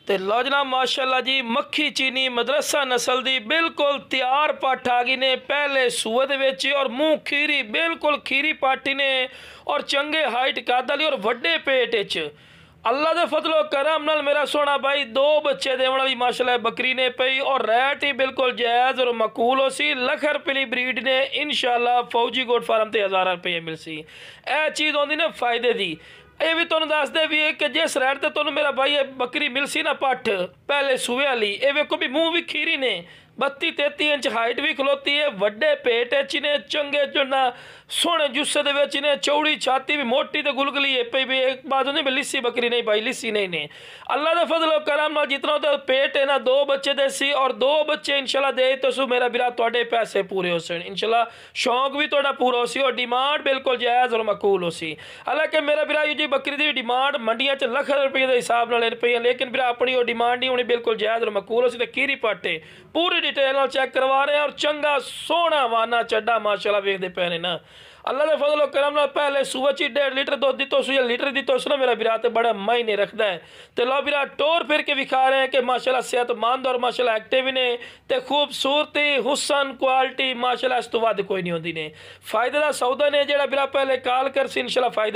तो लो जनाब माशाअल्लाह जी मक्खी चीनी मदरसा नस्ल की बिल्कुल तैयार पट्ठ आ गई ने पहले सूए दे और मुँह खीरी बिल्कुल खीरी पाटी ने और चंगे हाइट कद वाली और वड्डे पेट अल्लाह के फजलो करम नाल मेरा सोना भाई 2 बच्चे देने वाली माशाल्लाह बकरी ने पई और रेट ही बिल्कुल जायज़ और मकूल हो सी लख रुपये ब्रीड ने इंशाल्लाह फौजी गोट फार्म से 1000 रुपये मिल सी। यह चीज़ आती ने फायदे की ये भी तुहानूं दसदे भी है कि जिस रेट ते तुहानूं मेरा भाई बकरी मिल सी ना पट्ठ पहले सूए वाली ये वेखो भी मुँह भी खीरी ने 32-33 इंच हाइट भी खलोती है वड्डे पेट ने चंगे चुना सोहने जुस्से दे विच ने चौड़ी छाती भी मोटी तो गुलगली है पई भी एक बात नहीं भी लिस्सी बकरी नहीं भाई लिस्सी नहीं ने अल्लाह के फजल करम नाल जितना तो पेट है ना 2 बच्चे दे सी और 2 बच्चे इंशाल्लाह दे तो सु मेरा बिरा तुहाडे पैसे पूरे हो सन इंशाल्लाह शौक भी तुहाडा पूरा हो सी और डिमांड बिल्कुल जायज़ और मकूल हो सी। हालांकि मेरा बिरा जी बकरी की डिमांड मंडिया च लख रुपये के हिसाब नाल लेन पई लेकिन बिरा अपनी वो डिमांड नहीं होनी बिल्कुल जायज़ और मकूल हो सी तो कीरी पाटे पूरी डिटेल चेक करवा रहे हैं और चंगा सोहना वाना चड्डा माशाल्लाह वेखते पे ने ना अल्लाह के फजलो करम नाल पहले सूबह च 1.5 लीटर दुध दितो या लीटर दितो ना मेरा बिरा तो बड़ा मायने रखता है। तो लो बिरा टोर फिर के विखा रहे हैं कि माशाल्लाह सेहतमंद और माशाल्लाह एक्टिव ने तो खूबसूरती हुसन क्वालिटी माशाल्लाह इस तो वध कोई नहीं होती ने फायदे का सौदा ने जो बिरा पहले कॉल कर सी इंशाल्लाह फायदे